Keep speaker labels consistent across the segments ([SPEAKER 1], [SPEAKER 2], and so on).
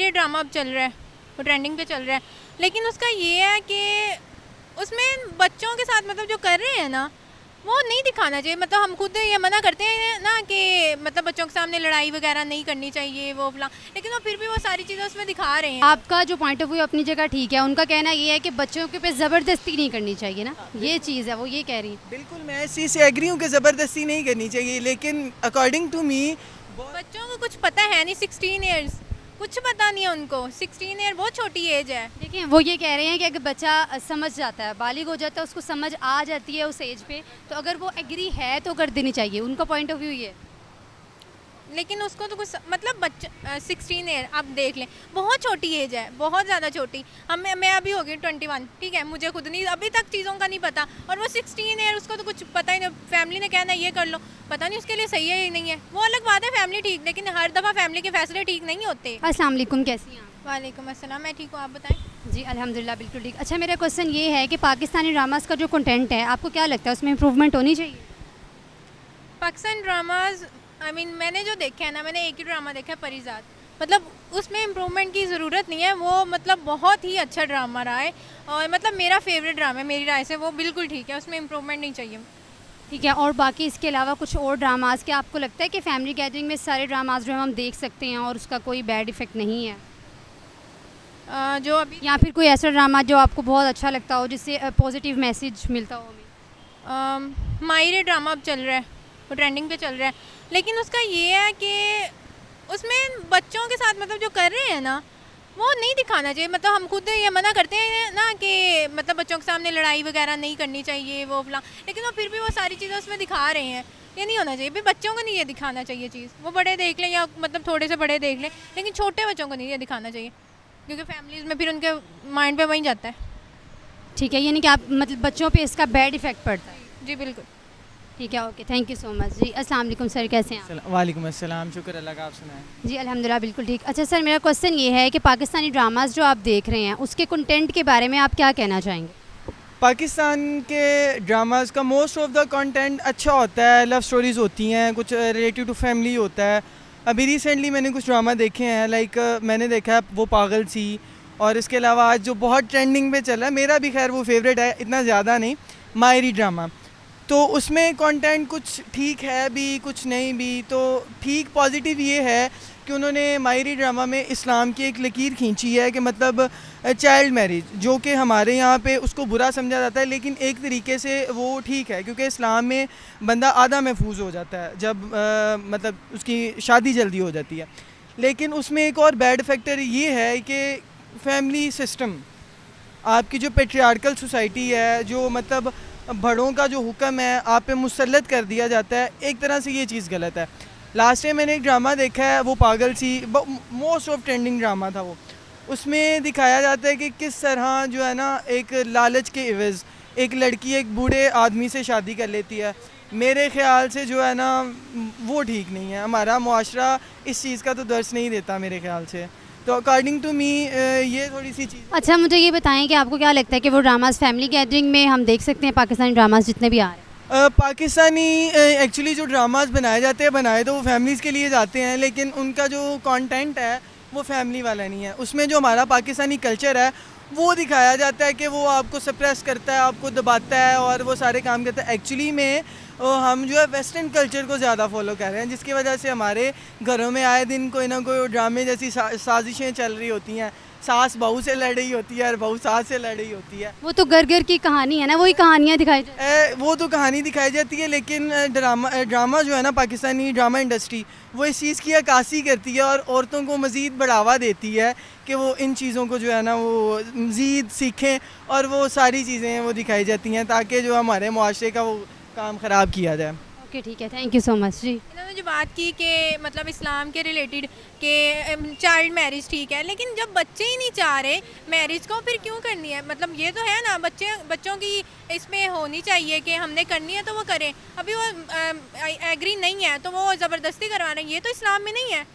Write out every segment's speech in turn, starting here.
[SPEAKER 1] मायरे ड्रामा अब चल रहा है, वो ट्रेंडिंग पे चल रहा है, लेकिन उसका ये है कि उसमें बच्चों के साथ मतलब जो कर रहे हैं ना वो नहीं दिखाना चाहिए। मतलब हम खुद ये मना करते हैं ना कि मतलब बच्चों के सामने लड़ाई वगैरह नहीं करनी चाहिए वो फला, लेकिन वो फिर भी वो सारी चीज़ें उसमें दिखा रहे हैं।
[SPEAKER 2] आपका जो पॉइंट ऑफ व्यू अपनी जगह ठीक है, उनका कहना ये है कि बच्चों के पे ज़बरदस्ती नहीं करनी चाहिए ना, ये चीज़ है, वो ये कह रही हैं।
[SPEAKER 3] बिल्कुल मैं इस चीज़ से एग्री हूँ कि ज़बरदस्ती नहीं करनी चाहिए, लेकिन अकॉर्डिंग टू मी
[SPEAKER 1] बच्चों को कुछ पता है नहीं, 16 ईयर्स कुछ पता नहीं है उनको। 16 ईयर बहुत छोटी एज है।
[SPEAKER 2] देखिए वो ये कह रहे हैं कि अगर बच्चा समझ जाता है, बालिग हो जाता है, उसको समझ आ जाती है उस एज पे, तो अगर वो एग्री है तो कर देनी चाहिए। उनका पॉइंट ऑफ व्यू ये है।
[SPEAKER 1] लेकिन उसको तो कुछ मतलब बच्चा 16 ईयर आप देख लें, बहुत छोटी एज है, बहुत ज़्यादा छोटी। मैं अभी हो गई 21, ठीक है, मुझे खुद नहीं अभी तक चीज़ों का नहीं पता, और वो 16 ईयर उसको तो कुछ पता ही नहीं। फैमिली ने कहना ये कर लो, पता नहीं उसके लिए सही है या नहीं है, वो अलग बात है फैमिली ठीक, लेकिन हर दफ़ा फैमिली के फैसले ठीक नहीं होते।
[SPEAKER 2] अस्सलाम वालेकुम, कैसी हैं आप?
[SPEAKER 1] वालेकुम अस्सलाम, मैं ठीक हूँ, आप बताएं।
[SPEAKER 2] जी अल्हम्दुलिल्लाह बिल्कुल ठीक। अच्छा मेरा क्वेश्चन ये है कि पाकिस्तानी ड्रामास का जो कंटेंट है, आपको क्या लगता है उसमें इम्प्रूवमेंट होनी चाहिए?
[SPEAKER 1] पाकिस्तान ड्रामाज मैंने जो देखे हैं ना, मैंने एक ही ड्रामा देखा है परिजात, मतलब उसमें इम्प्रूवमेंट की ज़रूरत नहीं है। वो मतलब बहुत ही अच्छा ड्रामा रहा है, और मतलब मेरा फेवरेट ड्रामा है, मेरी राय से वो बिल्कुल ठीक है, उसमें इम्प्रूवमेंट नहीं चाहिए।
[SPEAKER 2] ठीक है, और बाकी इसके अलावा कुछ और ड्रामास क्या आपको लगता है कि फैमिली गैदरिंग में सारे ड्रामास जो हम देख सकते हैं और उसका कोई बैड इफ़ेक्ट नहीं है,
[SPEAKER 1] जो अभी
[SPEAKER 2] या फिर कोई ऐसा ड्रामा जो आपको बहुत अच्छा लगता हो जिससे पॉजिटिव मैसेज मिलता हो हमें?
[SPEAKER 1] मायरे ड्रामा अब चल रहा है, वो ट्रेंडिंग पे चल रहा है, लेकिन उसका ये है कि उसमें बच्चों के साथ मतलब जो कर रहे हैं ना वो नहीं दिखाना चाहिए। मतलब हम खुद ये मना करते हैं ना कि मतलब बच्चों के सामने लड़ाई वगैरह नहीं करनी चाहिए वो फला, लेकिन वो फिर भी वो सारी चीज़ें उसमें दिखा रहे हैं। ये नहीं होना चाहिए, भी बच्चों को नहीं ये दिखाना चाहिए चीज़। वो बड़े देख लें या मतलब थोड़े से बड़े देख लें, लेकिन छोटे बच्चों को नहीं ये दिखाना चाहिए, क्योंकि फैमिलीज़ में फिर उनके माइंड पे वहीं जाता है।
[SPEAKER 2] ठीक है, यानी कि आप मतलब बच्चों पे इसका बैड इफ़ेक्ट पड़ता है।
[SPEAKER 1] जी बिल्कुल।
[SPEAKER 2] ठीक है, okay, thank you so much जी। अस्सलाम वालेकुम सर, कैसे हैं आप?
[SPEAKER 3] वालेकुम अस्सलाम, शुक्र अल्लाह का, आप सुनाएं।
[SPEAKER 2] जी अल्हम्दुलिल्लाह बिल्कुल ठीक। अच्छा सर, मेरा क्वेश्चन ये है कि पाकिस्तानी ड्रामास जो आप देख रहे हैं उसके कंटेंट के बारे में आप क्या कहना चाहेंगे?
[SPEAKER 3] पाकिस्तान के ड्रामास का मोस्ट ऑफ द कंटेंट अच्छा होता है, लव स्टोरीज़ होती हैं, कुछ रिलेटेड टू फैमिली होता है। अभी रिसेंटली मैंने कुछ ड्रामा देखे हैं, लाइक मैंने देखा है वो पागल सी, और इसके अलावा आज जो बहुत ट्रेंडिंग पे चला है, मेरा भी खैर वो फेवरेट है, इतना ज़्यादा नहीं, मायरी ड्रामा। तो उसमें कंटेंट कुछ ठीक है भी, कुछ नहीं भी। तो ठीक पॉजिटिव ये है कि उन्होंने मायरी ड्रामा में इस्लाम की एक लकीर खींची है कि मतलब चाइल्ड मैरिज, जो कि हमारे यहाँ पे उसको बुरा समझा जाता है, लेकिन एक तरीके से वो ठीक है, क्योंकि इस्लाम में बंदा आधा महफूज हो जाता है जब मतलब उसकी शादी जल्दी हो जाती है। लेकिन उसमें एक और बैड फैक्टर ये है कि फैमिली सिस्टम, आपकी जो पेट्रियार्कल सोसाइटी है, जो मतलब बड़ों का जो हुक्म है आप पे मुसल्लत कर दिया जाता है, एक तरह से ये चीज़ गलत है। लास्ट टाइम मैंने एक ड्रामा देखा है वो पागल सी, मोस्ट ऑफ ट्रेंडिंग ड्रामा था वो। उसमें दिखाया जाता है कि किस तरह जो है ना एक लालच के इवज़ एक लड़की एक बूढ़े आदमी से शादी कर लेती है। मेरे ख़्याल से जो है ना वो ठीक नहीं है, हमारा मुआशरा इस चीज़ का तो दर्ज नहीं देता मेरे ख़्याल से। तो अकॉर्डिंग टू मी ये थोड़ी सी चीज़।
[SPEAKER 2] अच्छा मुझे ये बताएं कि आपको क्या लगता है कि वो ड्रामास फैमिली गैदरिंग में हम देख सकते हैं पाकिस्तानी ड्रामास जितने भी आ रहे हैं?
[SPEAKER 3] पाकिस्तानी एक्चुअली जो ड्रामास बनाए जाते हैं, बनाए तो वो फैमिलीज़ के लिए जाते हैं, लेकिन उनका जो कंटेंट है वो फैमिली वाला नहीं है। उसमें जो हमारा पाकिस्तानी कल्चर है वो दिखाया जाता है कि वो आपको सप्रेस करता है, आपको दबाता है और वो सारे काम करता है। एक्चुअली में हम जो है वेस्टर्न कल्चर को ज़्यादा फॉलो कर रहे हैं, जिसकी वजह से हमारे घरों में आए दिन कोई ना कोई ड्रामे जैसी साजिशें चल रही होती हैं। सास बहू से लड़ रही होती है और बहू सास से लड़ रही होती है।
[SPEAKER 2] वो तो घर घर की कहानी है ना, वही कहानियाँ दिखाई जाती हैं।
[SPEAKER 3] वो तो कहानी दिखाई जाती है, लेकिन ड्रामा जो है ना, पाकिस्तानी ड्रामा इंडस्ट्री वो इस चीज़ की अक्कासी करती है और औरतों को मज़ीद बढ़ावा देती है कि वो इन चीज़ों को जो है ना वो मज़ीद सीखें, और वो सारी चीज़ें वो दिखाई जाती हैं ताकि जो हमारे मुआशरे का वो काम ख़राब किया जाए।
[SPEAKER 2] ओके ठीक है, थैंक यू सो मच जी।
[SPEAKER 1] इन्होंने जो बात की कि मतलब इस्लाम के रिलेटेड कि चाइल्ड मैरिज ठीक है, लेकिन जब बच्चे ही नहीं चाह रहे मैरिज को, फिर क्यों करनी है? मतलब ये तो है ना, बच्चों की इसमें होनी चाहिए कि हमने करनी है तो वो करें। अभी वो एग्री नहीं है तो वो ज़बरदस्ती करवा रहे हैं, ये तो इस्लाम में नहीं है।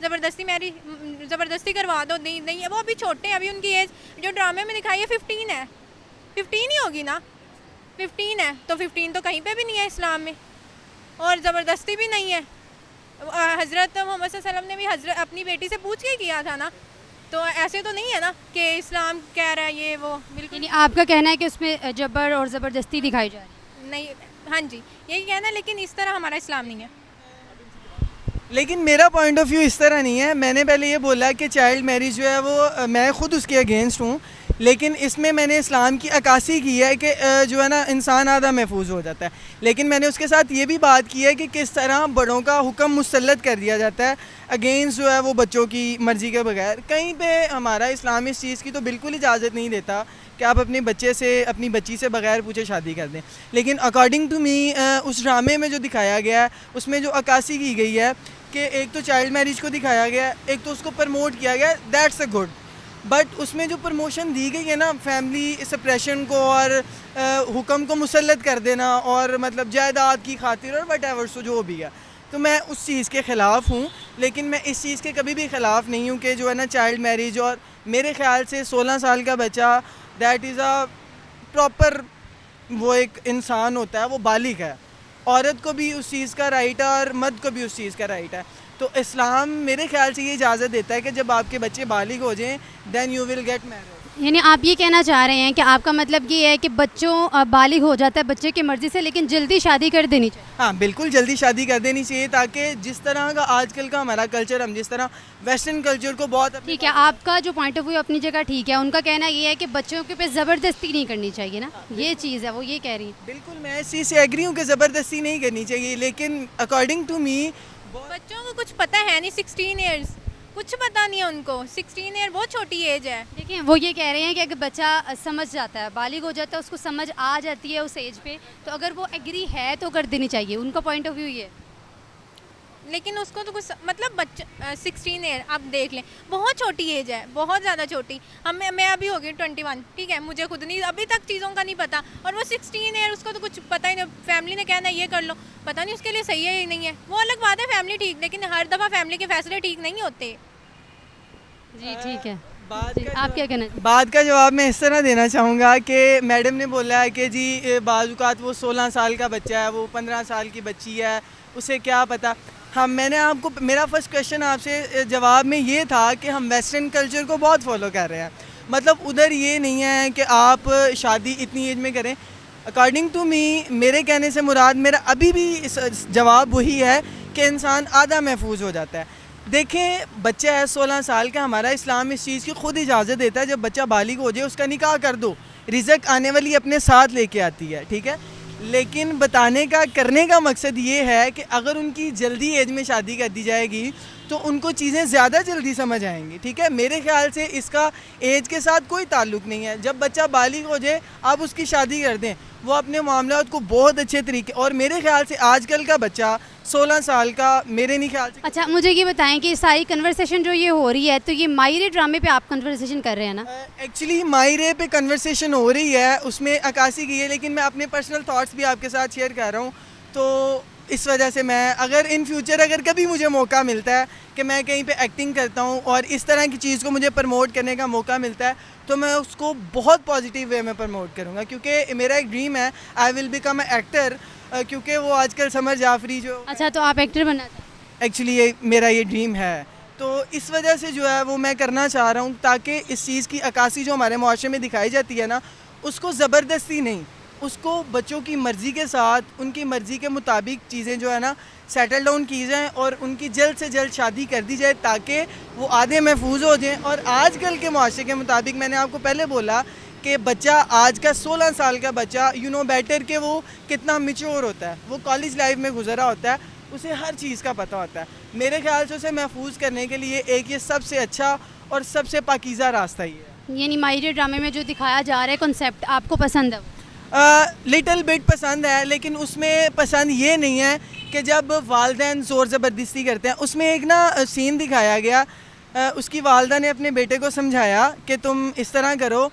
[SPEAKER 1] ज़बरदस्ती करवा दो, नहीं है, वो अभी छोटे हैं, अभी उनकी एज जो ड्रामे में दिखाई है 15 है, 15 ही होगी ना, 15 है, तो 15 तो कहीं पे भी नहीं है इस्लाम में, और ज़बरदस्ती भी नहीं है। हज़रत मोहम्मद सल्लल्लाहु अलैहि वसल्लम ने भी अपनी बेटी से पूछ के किया था ना तो ऐसे तो नहीं है ना कि इस्लाम कह रहा है ये वो, बिल्कुल
[SPEAKER 2] यानी आपका कहना है कि उसमें जबर और ज़बरदस्ती दिखाई जा रही है।
[SPEAKER 1] नहीं। हाँ जी, यही कहना है, लेकिन इस तरह हमारा इस्लाम नहीं है।
[SPEAKER 3] लेकिन मेरा पॉइंट ऑफ व्यू इस तरह नहीं है। मैंने पहले ये बोला कि चाइल्ड मैरिज जो है वो मैं ख़ुद उसके अगेंस्ट हूँ, लेकिन इसमें मैंने इस्लाम की अक्कासी की है कि जो है ना इंसान आधा महफूज हो जाता है। लेकिन मैंने उसके साथ ये भी बात की है कि किस तरह बड़ों का हुक्म मुसल्लत कर दिया जाता है अगेंस्ट जो है वो बच्चों की मर्ज़ी के बगैर। कहीं पे हमारा इस्लाम इस चीज़ की तो बिल्कुल इजाज़त नहीं देता कि आप अपने बच्चे से, अपनी बच्ची से बगैर पूछे शादी कर दें। लेकिन अकॉर्डिंग टू मी उस ड्रामे में जो दिखाया गया है उसमें जो अक्कासी की गई है कि एक तो चाइल्ड मैरिज को दिखाया गया है, एक तो उसको प्रमोट किया गया है, दैट्स अ गुड। बट उसमें जो प्रमोशन दी गई है ना फैमिली सप्रेशन को और हुक्म को मुसल्लत कर देना और मतलब जायदाद की खातिर और वट एवर सो जो भी है, तो मैं उस चीज़ के ख़िलाफ़ हूँ। लेकिन मैं इस चीज़ के कभी भी ख़िलाफ़ नहीं हूँ कि जो है ना चाइल्ड मैरिज, और मेरे ख़्याल से 16 साल का बच्चा दैट इज़ अ प्रॉपर, वो एक इंसान होता है, वो बालिग है। औरत को भी उस चीज़ का राइट है और मर्द को भी उस चीज़ का राइट है। तो इस्लाम मेरे ख्याल से ये इजाज़त देता है कि जब आपके बच्चे बालिग हो जाएं then you will get married.
[SPEAKER 2] यानी आप ये कहना चाह रहे हैं कि आपका मतलब ये है कि बच्चों बालिग हो जाता है बच्चे की मर्ज़ी से, लेकिन जल्दी शादी कर देनी चाहिए।
[SPEAKER 3] हाँ बिल्कुल, जल्दी शादी कर देनी चाहिए ताकि जिस तरह का आजकल का हमारा कल्चर, हम जिस तरह वेस्टर्न कल्चर को बहुत
[SPEAKER 2] ठीक है, आपका जो पॉइंट ऑफ व्यू अपनी जगह ठीक है, उनका कहना ये है कि बच्चों के पे ज़बरदस्ती नहीं करनी चाहिए ना, ये चीज़ है, वो ये कह रही है।
[SPEAKER 3] बिल्कुल मैं इस चीज़ से एग्री हूँ कि ज़बरदस्ती नहीं करनी चाहिए, लेकिन अकॉर्डिंग टू मी
[SPEAKER 1] बच्चों को कुछ पता है नहीं, 16 ईयर्स कुछ पता नहीं है उनको। 16 ईयर बहुत छोटी एज है।
[SPEAKER 2] देखिए वो ये कह रहे हैं कि अगर बच्चा समझ जाता है, बालिग हो जाता है, उसको समझ आ जाती है उस एज पे, तो अगर वो एग्री है तो कर देनी चाहिए। उनका पॉइंट ऑफ व्यू ये है।
[SPEAKER 1] लेकिन उसको तो कुछ मतलब बच्चा 16 ईयर आप देख लें, बहुत छोटी एज है, बहुत ज़्यादा छोटी। मैं अभी हो गई 21, ठीक है, मुझे खुद नहीं अभी तक चीज़ों का नहीं पता, और वो 16 ईयर, उसको तो कुछ पता ही नहीं। फैमिली ने कहना ये कर लो, पता नहीं उसके लिए सही है या नहीं है, वो अलग बात है, फैमिली ठीक, लेकिन हर दफ़ा फैमिली के फैसले ठीक नहीं होते।
[SPEAKER 2] जी ठीक है,
[SPEAKER 3] बात
[SPEAKER 2] जी, आप क्या कहना चाहते
[SPEAKER 3] बात का जवाब मैं इस तरह देना चाहूँगा कि मैडम ने बोला है कि जी बाज़ात वो 16 साल का बच्चा है, वो 15 साल की बच्ची है, उसे क्या पता। हाँ, मैंने आपको, मेरा फर्स्ट क्वेश्चन आपसे जवाब में ये था कि हम वेस्टर्न कल्चर को बहुत फॉलो कर रहे हैं। मतलब उधर ये नहीं है कि आप शादी इतनी एज में करें। अकॉर्डिंग टू मी, मेरे कहने से मुराद, मेरा अभी भी जवाब वही है कि इंसान आधा महफूज हो जाता है। देखें, बच्चा है 16 साल का, हमारा इस्लाम इस चीज़ की खुद इजाज़त देता है जब बच्चा बालिग हो जाए उसका निकाह कर दो, रिज़्क आने वाली अपने साथ लेके आती है, ठीक है। लेकिन बताने का, करने का मकसद ये है कि अगर उनकी जल्दी एज में शादी कर दी जाएगी तो उनको चीज़ें ज़्यादा जल्दी समझ आएंगी, ठीक है। मेरे ख्याल से इसका एज के साथ कोई ताल्लुक़ नहीं है। जब बच्चा बालिग हो जाए आप उसकी शादी कर दें, वो अपने मामलात को बहुत अच्छे तरीके, और मेरे ख्याल से आजकल का बच्चा 16 साल का, मेरे नहीं ख्याल से।
[SPEAKER 2] अच्छा, मुझे ये बताएं कि सारी कन्वर्सेशन जो ये हो रही है, तो ये मायरे ड्रामे पे आप कन्वर्सेशन कर रहे हैं ना?
[SPEAKER 3] एक्चुअली मायरे पे कन्वर्सेशन हो रही है, उसमें अक्कासी की है, लेकिन मैं अपने पर्सनल थॉट्स भी आपके साथ शेयर कर रहा हूँ। तो इस वजह से मैं, अगर इन फ्यूचर अगर कभी मुझे मौका मिलता है कि मैं कहीं पे एक्टिंग करता हूँ और इस तरह की चीज़ को मुझे प्रमोट करने का मौका मिलता है, तो मैं उसको बहुत पॉजिटिव वे में प्रमोट करूँगा, क्योंकि मेरा एक ड्रीम है, I will become a actor, क्योंकि वो आजकल समर जाफरी जो,
[SPEAKER 2] अच्छा, तो आप एक्टर बनना चाहते हैं?
[SPEAKER 3] एक्चुअली ये मेरा ये ड्रीम है। तो इस वजह से जो है वो मैं करना चाह रहा हूँ, ताकि इस चीज़ की अक्कासी जो हमारे मुआशरे में दिखाई जाती है ना, उसको ज़बरदस्ती नहीं, उसको बच्चों की मर्ज़ी के साथ, उनकी मर्ज़ी के मुताबिक चीज़ें जो है ना सेटल डाउन की जाएँ और उनकी जल्द से जल्द शादी कर दी जाए, ताकि वो आधे महफूज हो जाएँ। और आजकल के मुआशरे के मुताबिक, मैंने आपको पहले बोला कि बच्चा, आज का 16 साल का बच्चा, यू नो बेटर कि वो कितना मैच्योर होता है, वो कॉलेज लाइफ में गुजरा होता है, उसे हर चीज़ का पता होता है। मेरे ख्याल से उसे महफूज करने के लिए एक ये सबसे अच्छा और सबसे पाकीज़ा रास्ता ही है।
[SPEAKER 2] यानी मायरे ड्रामे में जो दिखाया जा रहा है कॉन्सेप्ट, आपको पसंद है?
[SPEAKER 3] लिटिल बिट पसंद है, लेकिन उसमें पसंद ये नहीं है कि जब वालिदैन ज़ोर ज़बरदस्ती करते हैं। उसमें एक ना सीन दिखाया गया, उसकी वालिदा ने अपने बेटे को समझाया कि तुम इस तरह करो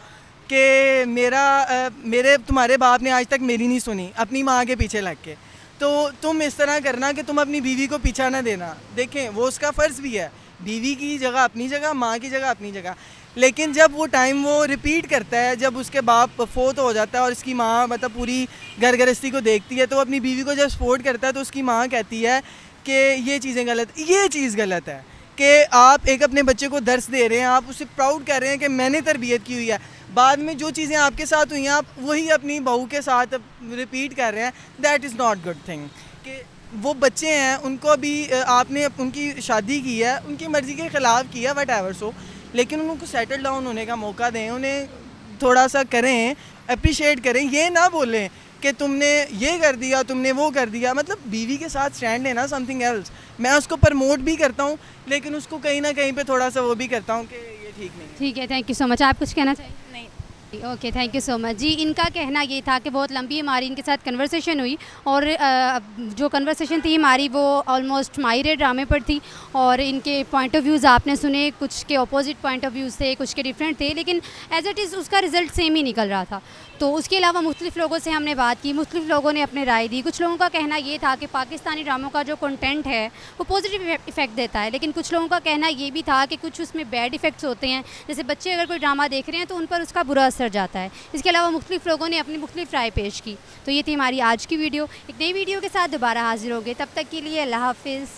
[SPEAKER 3] कि मेरे तुम्हारे बाप ने आज तक मेरी नहीं सुनी अपनी माँ के पीछे लग के, तो तुम इस तरह करना कि तुम अपनी बीवी को पीछा ना देना। देखें, वो उसका फ़र्ज़ भी है, बीवी की जगह अपनी जगह, माँ की जगह अपनी जगह। लेकिन जब वो टाइम वो रिपीट करता है, जब उसके बाप फोत हो जाता है और इसकी माँ मतलब पूरी घर गृहस्थी को देखती है, तो अपनी बीवी को जब सपोर्ट करता है तो उसकी माँ कहती है कि ये चीज़ें गलत, ये चीज़ गलत है कि आप एक अपने बच्चे को दर्स दे रहे हैं, आप उसे प्राउड कर रहे हैं कि मैंने तरबियत की हुई है, बाद में जो चीज़ें आपके साथ हुई हैं आप वही अपनी बहू के साथ रिपीट कर रहे हैं, that is not good thing. कि वो बच्चे हैं, उनको भी आपने उनकी शादी की है, उनकी मर्ज़ी के ख़िलाफ़ किया वट एवर सो, लेकिन उनको सेटल डाउन होने का मौका दें, उन्हें थोड़ा सा करें, अप्रिशिएट करें, ये ना बोलें कि तुमने ये कर दिया, तुमने वो कर दिया। मतलब बीवी के साथ स्टैंड लेना समथिंग एल्स। मैं उसको प्रमोट भी करता हूँ, लेकिन उसको कहीं ना कहीं पे थोड़ा सा वो भी करता हूँ कि ये ठीक नहीं है।
[SPEAKER 2] ठीक है, थैंक यू सो मच। आप कुछ कहना चाहिए?
[SPEAKER 1] नहीं।
[SPEAKER 2] Okay, thank you so much जी। इनका कहना ये था कि बहुत लंबी हमारी इनके साथ कन्वर्सेशन हुई और जो कन्वर्सेशन थी हमारी वो ऑलमोस्ट माहिर ड्रामे पर थी और इनके पॉइंट ऑफ व्यूज़ आपने सुने, कुछ के अपोजिट पॉइंट ऑफ व्यूज़ थे, कुछ के डिफरेंट थे, लेकिन एज इट इज़ उसका रिज़ल्ट सेम ही निकल रहा था। तो उसके अलावा मुख्तलिफ़ लोगों से हमने बात की, मुख्तलिफ़ लोगों ने अपने राय दी। कुछ लोगों का कहना ये था कि पाकिस्तानी ड्रामों का जो कंटेंट है वो पॉजिटिव इफ़ेक्ट देता है, लेकिन कुछ लोगों का कहना ये भी था कि कुछ उसमें बैड इफ़ेक्ट्स होते हैं, जैसे बच्चे अगर कोई ड्रामा देख रहे हैं तो उन पर उसका बुरा असर जाता है। इसके अलावा मुख्तलिफ़ लोगों ने अपनी मुख्तलिफ राय पेश की। तो ये थी हमारी आज की वीडियो। एक नई वीडियो के साथ दोबारा हाजिर होंगे, तब तक के लिए अल्लाह हाफ़िज़।